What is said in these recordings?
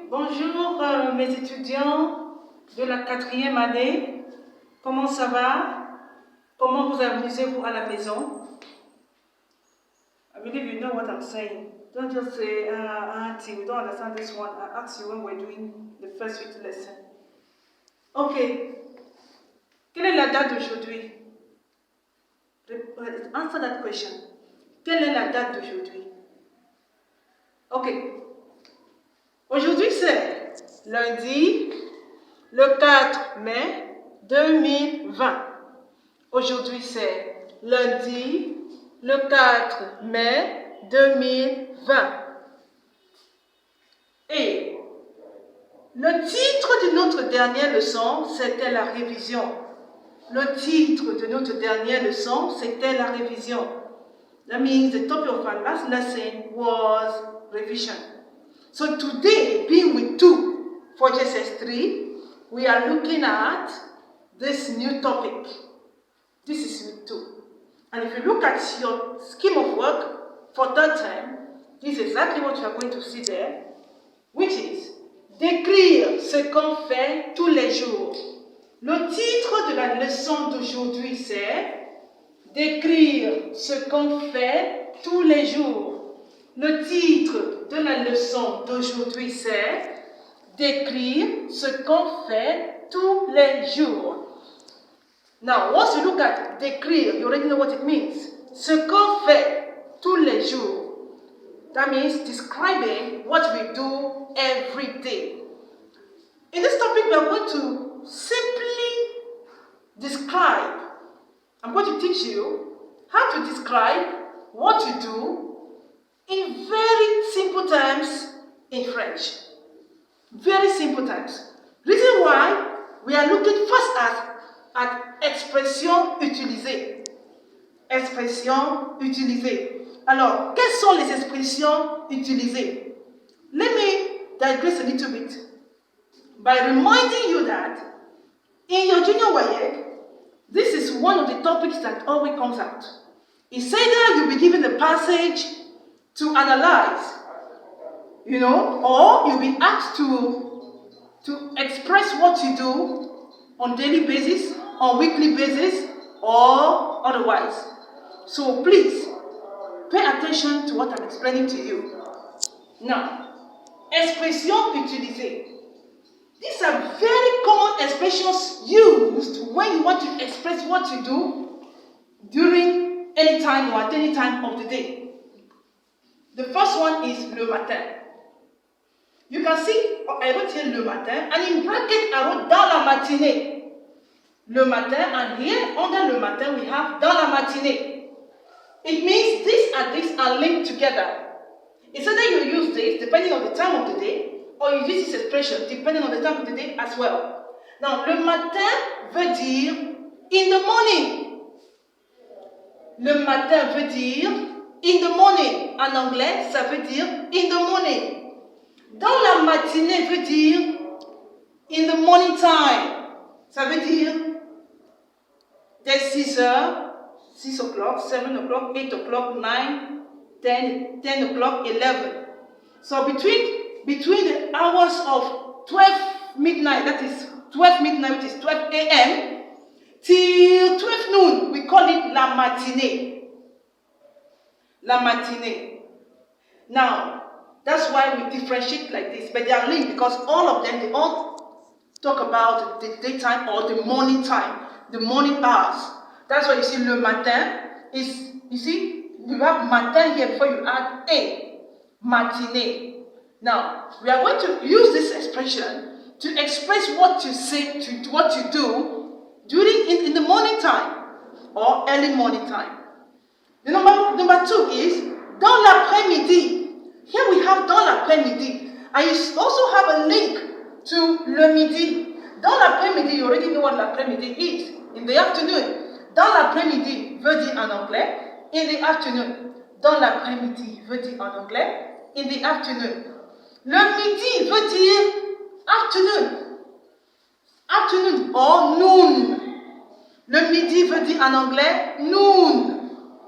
Bonjour mes étudiants de la 4e année. Comment ça va? Comment vous amusez-vous à la maison? I believe you know what I'm saying. Don't just say, Auntie, we don't understand this one. I asked you when we're doing the first week lesson. Ok. Quelle est la date d'aujourd'hui? Answer that question. Quelle est la date d'aujourd'hui? Ok. Aujourd'hui, c'est lundi, le 4 mai 2020. Aujourd'hui, c'est lundi, le 4 mai 2020. Et le titre de notre dernière leçon, c'était la révision. Le titre de notre dernière leçon, c'était la révision. That means the topic of our last lesson was revision. So today, being with 2 for JSS3, we are looking at this new topic. This is week 2. And if you look at your scheme of work for that term, this is exactly what you are going to see there, which is d'écrire ce qu'on fait tous les jours. Le titre de la leçon d'aujourd'hui, c'est d'écrire ce qu'on fait tous les jours. Le titre de la leçon d'aujourd'hui, c'est d'écrire ce qu'on fait tous les jours. Now, once you look at d'écrire, you already know what it means. Ce qu'on fait tous les jours. That means describing what we do every day. In this topic, we are going to simply describe. I'm going to teach you how to describe what you do in very simple terms in French. Very simple terms. Reason why we are looking first at expressions utilisées. Expressions utilisées. Alors, quelles sont les expressions utilisées? Let me digress a little bit by reminding you that in your junior WAEC, this is one of the topics that always comes out. It's either you'll be given a passage to analyze, or you'll be asked to express what you do on daily basis, on weekly basis, or otherwise. So please, pay attention to what I'm explaining to you. Now, expressions utilisées. These are very common expressions used when you want to express what you do during any time or at any time of the day. The first one is le matin. You can see, I wrote here le matin, and in bracket I wrote dans la matinée. Le matin, and here under le matin we have dans la matinée. It means this are linked together. It's either you use this depending on the time of the day, or you use this expression depending on the time of the day as well. Now, le matin veut dire in the morning. Le matin veut dire in the morning. En anglais, ça veut dire in the morning. Dans la matinée veut dire in the morning time. Ça veut dire dès 6 heures, 6 o'clock, 7 o'clock, 8 o'clock, 9, 10 o'clock, 11. So between the hours of 12 midnight, that is 12 midnight, which is 12 a.m., till 12 noon, we call it la matinée. La matinée. Now, that's why we differentiate like this, but they are linked because all of them, they all talk about the daytime or the morning time, the morning hours. That's why you see le matin is, you see, you have matin here before you add a, matinée. Now, we are going to use this expression to express what you say, what you do during in the morning time or early morning time. The number 2 is dans l'après-midi. Here we have dans l'après-midi. And you also have a link to le midi. Dans l'après-midi, you already know what l'après-midi is. In the afternoon. Dans l'après-midi veut dire en anglais, in the afternoon. Dans l'après-midi veut dire en anglais, in the afternoon. Le midi veut dire afternoon. Afternoon or noon. Le midi veut dire en anglais noon.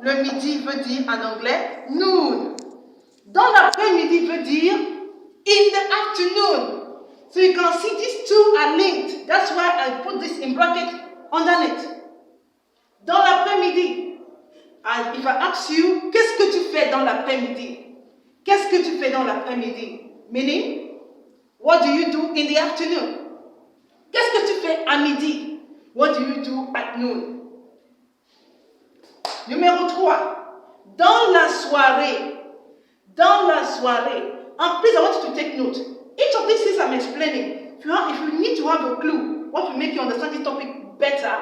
Le midi veut dire en anglais noon. Dans l'après-midi veut dire in the afternoon. So you can see these two are linked. That's why I put this in bracket underneath. Dans l'après-midi. And if I ask you, qu'est-ce que tu fais dans l'après-midi? Qu'est-ce que tu fais dans l'après-midi? Meaning, what do you do in the afternoon? Qu'est-ce que tu fais à midi? What do you do at noon? Numéro 3. Dans la soirée. Dans la soirée. And please, I want you to take note. Each of these things I'm explaining, if you need to have a clue what will make you understand this topic better,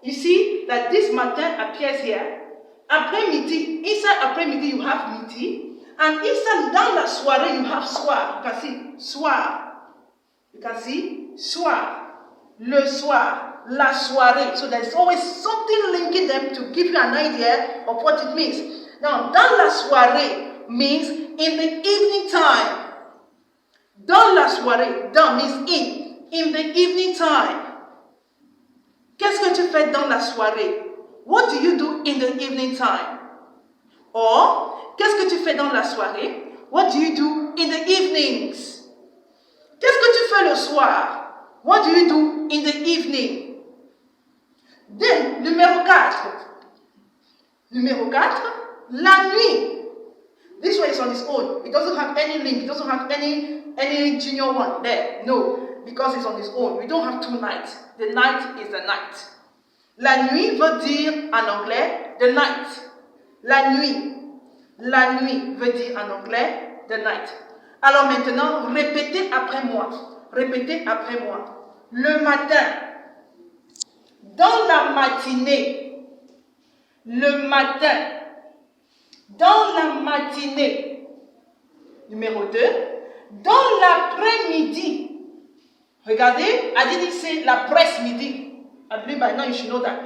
you see that this matin appears here. Après-midi, inside après-midi you have midi, and inside dans la soirée you have soir. You can see soir. You can see soir. Le soir, la soirée. So there's always something linking them to give you an idea of what it means. Now, dans la soirée means in the evening time. Dans la soirée, dans means in the evening time. Qu'est-ce que tu fais dans la soirée? What do you do in the evening time? Or, qu'est-ce que tu fais dans la soirée? What do you do in the evenings? Qu'est-ce que tu fais le soir? What do you do in the evening? Then, numéro 4. Numéro 4, la nuit. This one is on its own. It doesn't have any link. It doesn't have any junior one there. No, because it's on its own. We don't have two nights. The night is the night. La nuit veut dire en anglais the night. La nuit. La nuit veut dire en anglais the night. Alors maintenant, répétez après moi. Répétez après moi. Le matin. Dans la matinée. Le matin. Dans la matinée. Numéro 2. Dans l'après-midi. Regardez, I didn't say l'après-midi. I believe by now you should know that.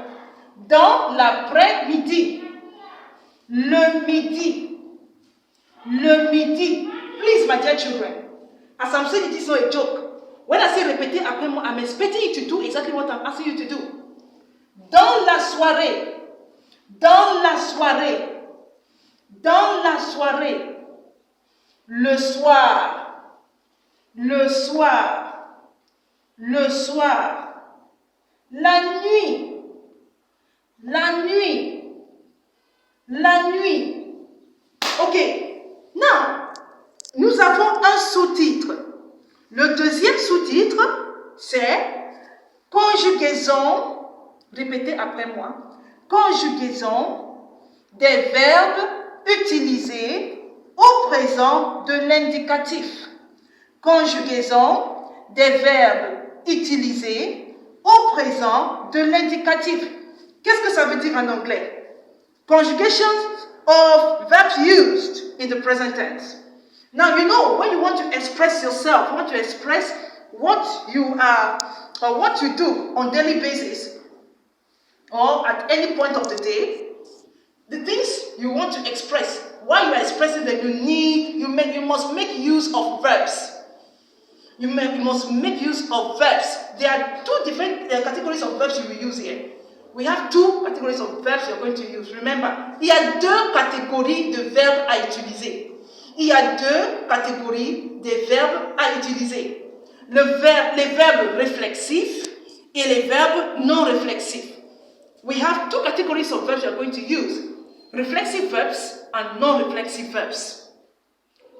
Dans l'après-midi. Le midi. Le midi. Please, my dear children, as I'm saying, it is not a joke. When I say répéter après moi, I'm expecting you to do exactly what I'm asking you to do. Dans la soirée. Dans la soirée. Dans la soirée. Le soir. Le soir. Le soir. La nuit. La nuit. La nuit. Ok. Now, nous avons un sous-titre. Le deuxième sous-titre, c'est conjugaison. Répétez après moi. Conjugaison des verbes utilisés au présent de l'indicatif. Conjugaison des verbes utilisés au présent de l'indicatif. Qu'est-ce que ça veut dire en anglais? Conjugations of verbs used in the present tense. Now, you know, when you want to express yourself, you want to express what you are or what you do on daily basis or at any point of the day, the things you want to express, while you are expressing them, you must make use of verbs. You must make use of verbs. There are two different categories of verbs you will use here. We have two categories of verbs you're going to use. Remember, il y a deux catégories de verbes à utiliser. Il y a deux catégories de verbes à utiliser. Les verbes réflexifs et les verbes non réflexifs. We have two categories of verbs you're going to use. Reflexive verbs and non-reflexive verbs.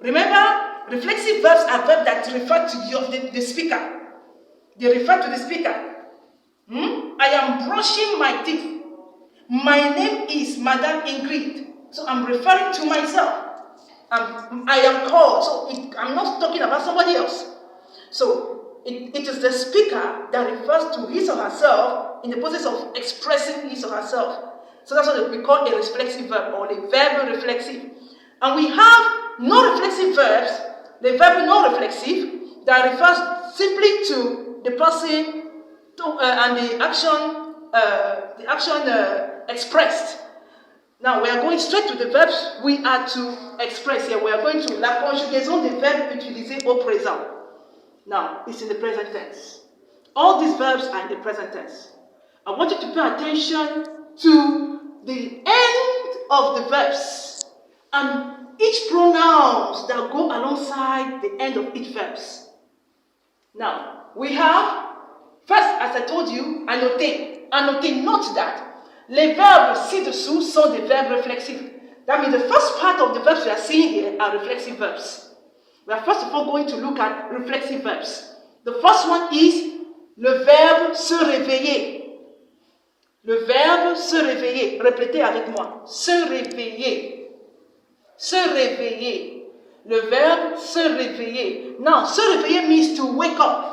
Remember, reflexive verbs are verbs that refer to the speaker. They refer to the speaker. I am brushing my teeth. My name is Madame Ingrid. So I'm referring to myself. I am called. So I'm not talking about somebody else. So it is the speaker that refers to his or herself in the process of expressing his or herself. So that's what we call a reflexive verb or a verb reflexive. And we have non-reflexive verbs, the verb non-reflexive, that refers simply to the person and the action expressed. Now we are going straight to the verbs we are to express here. We are going to la conjugaison des verbes utilisés au présent. Now it's in the present tense. All these verbs are in the present tense. I want you to pay attention to the end of the verbs and each pronouns that go alongside the end of each verbs. Now, we have, first, as I told you, annoter. Annoter, note that les verbes ci-dessous sont des verbes réflexifs. That means the first part of the verbs we are seeing here are reflexive verbs. We are first of all going to look at reflexive verbs. The first one is le verbe se réveiller. Le verbe se réveiller. Répétez avec moi. Se réveiller. Se réveiller. Le verbe se réveiller. Now, se réveiller means to wake up.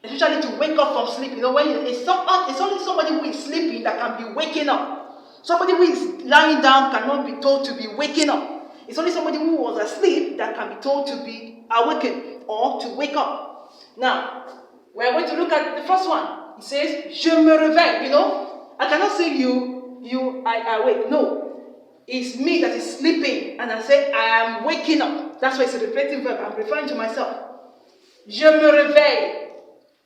Especially to wake up from sleep. You know, when it's only somebody who is sleeping that can be waking up. Somebody who is lying down cannot be told to be waking up. It's only somebody who was asleep that can be told to be awakened or to wake up. Now, we are going to look at the first one. It says, je me réveille. You know, I cannot say I awake. No. It's me that is sleeping. And I say, I am waking up. That's why it's a reflective verb. I'm referring to myself. Je me réveille.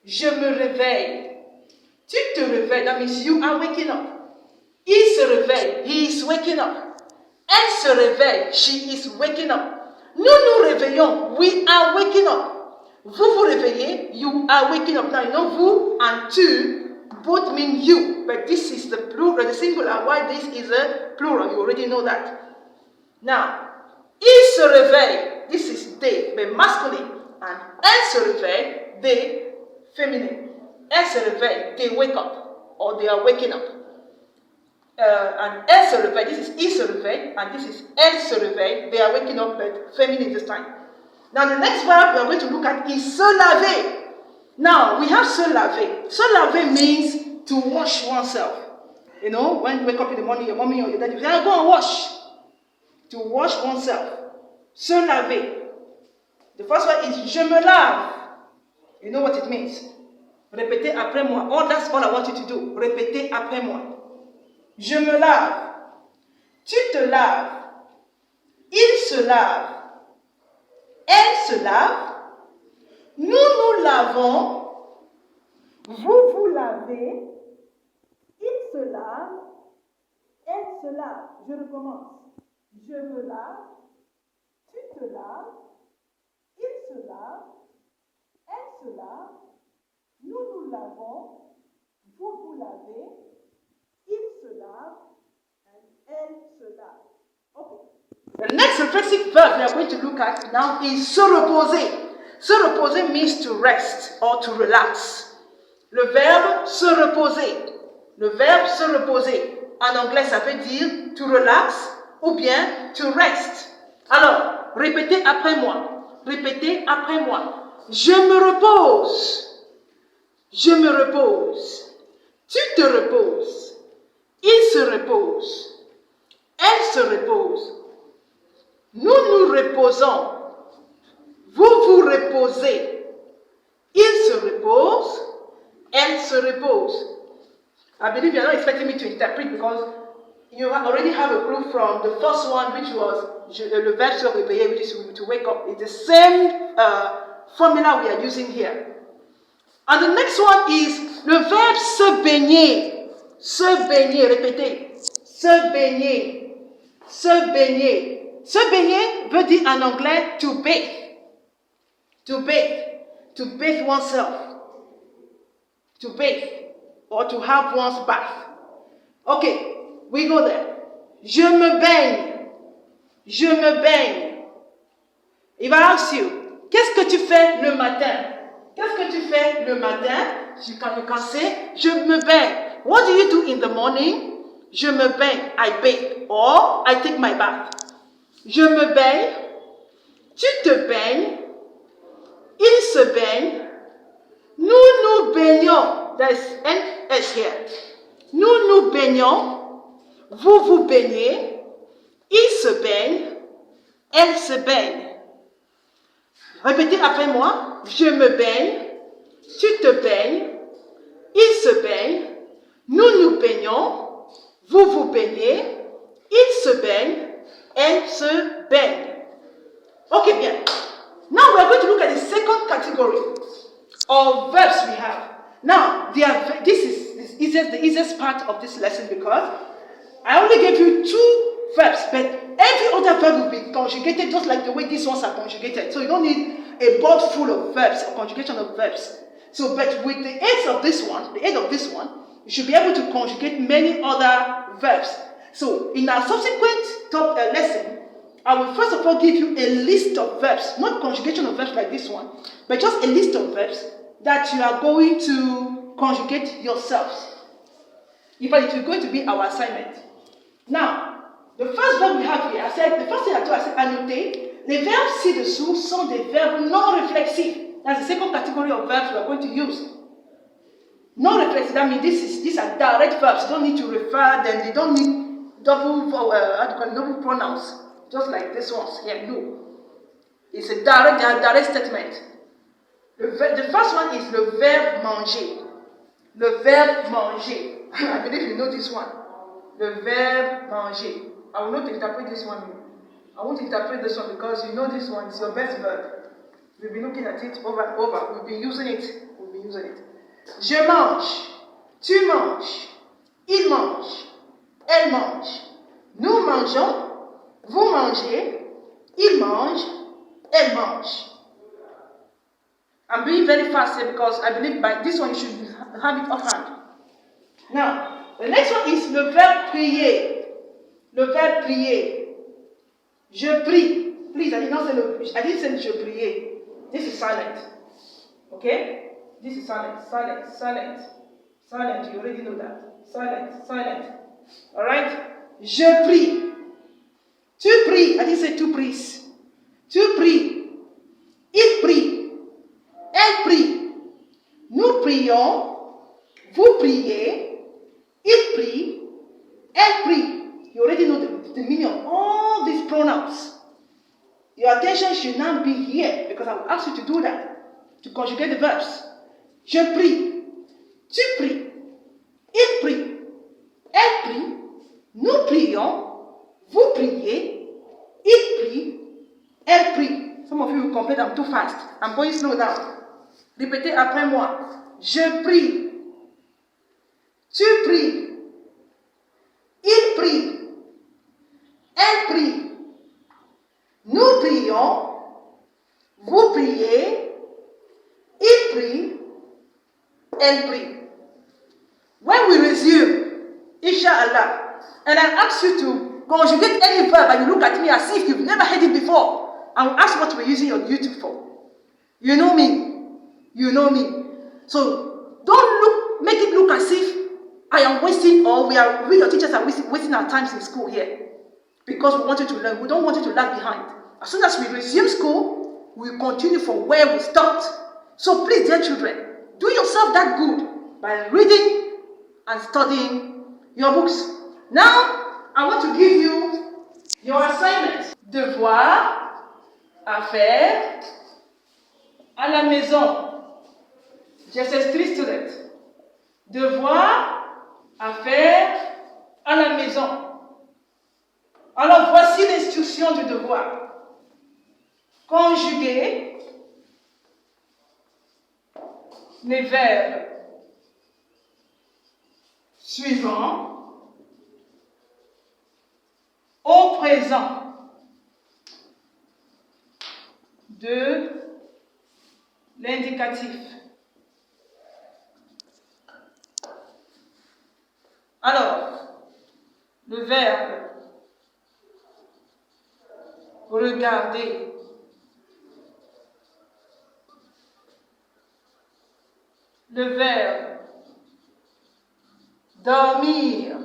Je me réveille. Tu te réveilles. That means you are waking up. Il se réveille. He is waking up. Elle se réveille. She is waking up. Nous nous réveillons. We are waking up. Vous vous réveillez. You are waking up. Now, you know, vous and tu both mean you, but this is the plural, the singular. Why this is a plural? You already know that. Now, il se réveille. This is they, but masculine. And elle se réveille, they, feminine. Elle se réveille, they wake up, or they are waking up. And elle se réveille, this is il se réveille, and this is elle se réveille, they are waking up, but feminine this time. Now, the next verb we are going to look at is se laver. Now, we have se laver. Se laver means to wash oneself. You know, when you wake up in the morning, your mommy or your daddy say, go and wash. To wash oneself. Se laver. The first one is je me lave. You know what it means. Répétez après moi. Oh, that's all I want you to do. Répétez après moi. Je me lave. Tu te laves. Il se lave. Elle se lave. Nous nous lavons, vous vous lavez, il se lave, elle se lave. Je recommence. Je me lave, tu te laves, il se lave, elle se lave, nous nous lavons, vous vous lavez, il se lave, and elle se lave. Okay. The next reflexive verb we are going to look at now is se reposer. Se reposer means to rest or to relax. Le verbe se reposer. Le verbe se reposer. En anglais, ça veut dire to relax ou bien to rest. Alors, répétez après moi. Répétez après moi. Je me repose. Je me repose. Tu te reposes. Il se repose. Elle se repose. Nous nous reposons. Vous vous reposez. Il se repose. Elle se repose. I believe you're not expecting me to interpret because you already have a clue from the first one, which was le verbe se réveiller, which is to wake up. It's the same formula we are using here. And the next one is le verbe se baigner. Se baigner, répétez. Se baigner. Se baigner. Se baigner veut dire en anglais to bathe. To bathe. To bathe oneself. To bathe. Or to have one's bath. Okay, we go there. Je me baigne. Je me baigne. Il va ask you, qu'est-ce que tu fais le matin? Qu'est-ce que tu fais le matin? You can say, je me baigne. What do you do in the morning? Je me baigne. I bathe. Or, I take my bath. Je me baigne. Tu te baignes. Il se baigne. Nous nous baignons. There's an S here. Nous nous baignons. Vous vous baignez. Il se baigne. Elle se baigne. Répétez après moi. Je me baigne. Tu te baignes. Il se baigne. Nous nous baignons. Vous vous baignez. Il se baigne. Elle se baigne. Okay, bien. Now we are going to look at the second category of verbs we have. Now, this is the easiest part of this lesson because I only gave you two verbs, but every other verb will be conjugated just like the way these ones are conjugated. So you don't need a board full of verbs or conjugation of verbs. So, but with the aid of this one, you should be able to conjugate many other verbs. So, in our subsequent lesson, I will first of all give you a list of verbs, not conjugation of verbs like this one, but just a list of verbs that you are going to conjugate yourselves. In fact, it is going to be our assignment. Now, the first verb we have here, the first thing I said, annoter. Les verbes ci-dessous sont des verbes non réflexifs. That's the second category of verbs we are going to use. Non-reflexive, that means these are direct verbs. You don't need to refer them. They don't need double pronouns, just like this ones here. No. It's a direct statement. The first one is le verbe manger. Le verbe manger. I believe you know this one. Le verbe manger. I will not interpret this one. I won't interpret this one because you know this one is your best verb. We've been looking at it over and over. We've been using it. Je mange. Tu manges. Il mange. Elle mange. Nous mangeons. Vous mangez. Il mange. Elle mange. I'm being very fast here because I believe by this one you should have it offhand. Now, the next one is le verbe prier. Le verbe prier. Je prie. Please, I didn't say je priais. This is silent. Okay? This is silent. Silent. You already know that. Silent. Alright? Je prie. Tu pries. I didn't say tu pries. Tu pries. Il prie. Elle prie. Nous prions. Vous priez. Il prie. Elle prie. You already know the meaning of all these pronouns. Your attention should now be here because I will ask you to do that, to conjugate the verbs. Je prie. Tu pries. Il prie. Elle prie. Nous prions. Vous priez. Il prie. Elle prie. Some of you will complain I'm too fast. I'm going slow now. Répétez après moi. Je prie. Tu pries. Il prie. Elle prie. Nous prions. Vous priez. Il prie. Elle prie. When we resume, inshallah, and I ask you to conjugate any verb and you look at me as if you've never heard it before, I will ask what we're using on YouTube for. You know me. So don't make it look as if I am wasting or we your teachers are wasting our times in school here. Because we want you to learn. We don't want you to lag behind. As soon as we resume school, we will continue from where we stopped. So please, dear children, do yourself that good by reading and studying your books. Now, I want to give you your assignment. Devoir à faire à la maison. JSS3 students. Devoir à faire à la maison. Alors, voici l'instruction du devoir. Conjuguer les verbes suivants au présent de l'indicatif. Alors, le verbe regarder. Le verbe dormir.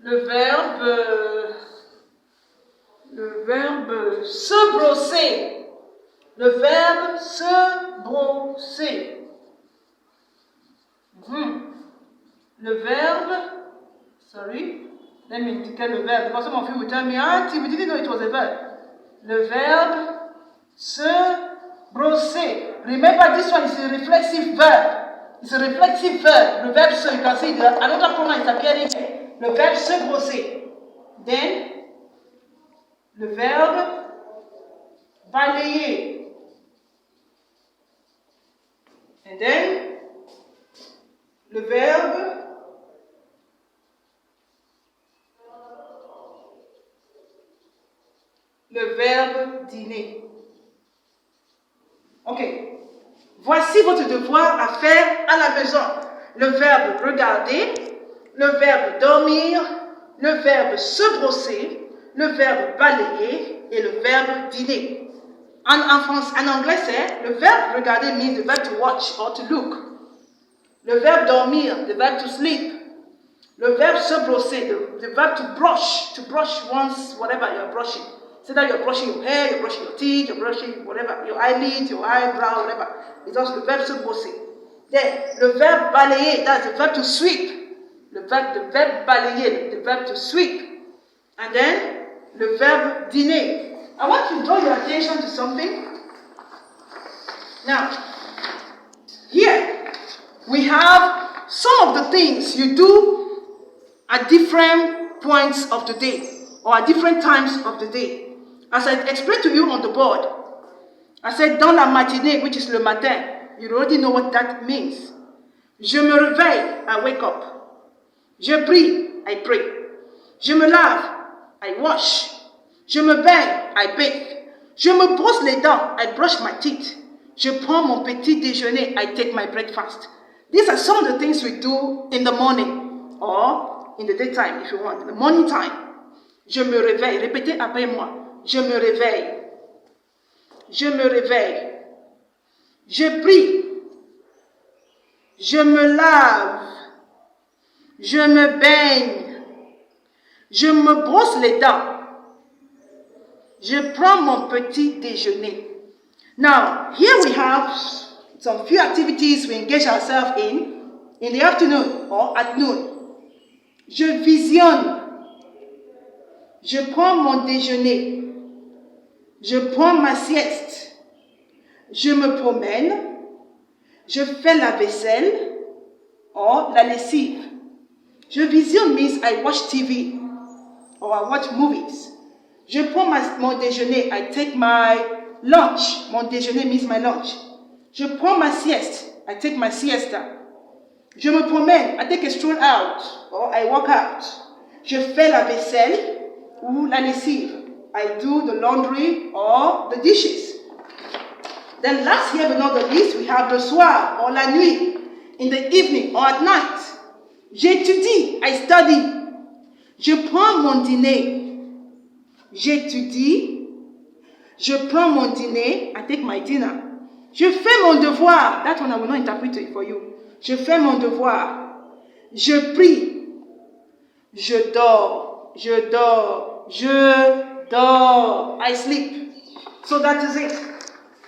Le verbe se brosser. Le verbe se brosser. Le verbe, let me indicate le verbe, because some of you will tell me, Auntie, we didn't know it was a verb. Le verbe se brosser. Remember, this one is a reflexive verb. It's a reflexive verb. Le verbe se, you can see another pronoun is appearing here. Le verbe se brosser. Then, le verbe balayer. And then, le verbe Ok. Voici votre devoir à faire à la maison. Le verbe regarder, le verbe dormir, le verbe se brosser, le verbe balayer et le verbe dîner. En anglais, c'est le verbe regarder means the verb to watch or to look. Le verbe dormir, the verb to sleep. Le verbe se brosser, the verb to brush once, whatever you're brushing. Say that you're brushing your hair, you're brushing your teeth, you're brushing whatever, your eyelids, your eyebrow, whatever. It's also the verb se brosser. Then, le verbe balayer, that's the verb to sweep. The verb balayer, the verb to sweep. And then, le verbe dîner. I want to draw your attention to something. Now, here, we have some of the things you do at different points of the day or at different times of the day. As I explained to you on the board, I said dans la matinée, which is le matin. You already know what that means. Je me réveille, I wake up. Je prie, I pray. Je me lave, I wash. Je me baigne, I bathe. Je me brosse les dents, I brush my teeth. Je prends mon petit déjeuner, I take my breakfast. These are some of the things we do in the morning or in the daytime if you want, in the morning time. Je me réveille, répétez après moi. Je me réveille. Je me réveille. Je prie. Je me lave. Je me baigne. Je me brosse les dents. Je prends mon petit déjeuner. Now, here we have some few activities we engage ourselves in the afternoon or at noon. Je visionne. Je prends mon déjeuner. Je prends ma sieste. Je me promène. Je fais la vaisselle or la lessive. Je visionne means I watch TV or I watch movies. Je prends mon déjeuner. I take my lunch. Mon déjeuner means my lunch. Je prends ma sieste. I take my siesta. Je me promène. I take a stroll out or I walk out. Je fais la vaisselle ou la lessive. I do the laundry or the dishes. Then last year but not the least, we have le soir or la nuit, in the evening or at night. J'étudie, I study. Je prends mon dîner. J'étudie. Je prends mon dîner, I take my dinner. Je fais mon devoir. That one I will not interpret it for you. Je fais mon devoir. Je prie. Je dors. Je dors. Je dors. I sleep. So that is it.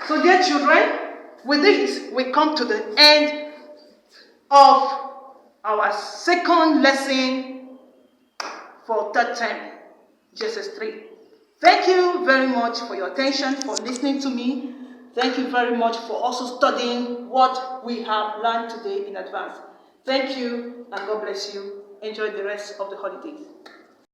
So dear children, with this we come to the end of our second lesson for third term, GSS 3. Thank you very much for your attention, for listening to me. Thank you very much for also studying what we have learned today in advance. Thank you and God bless you. Enjoy the rest of the holidays.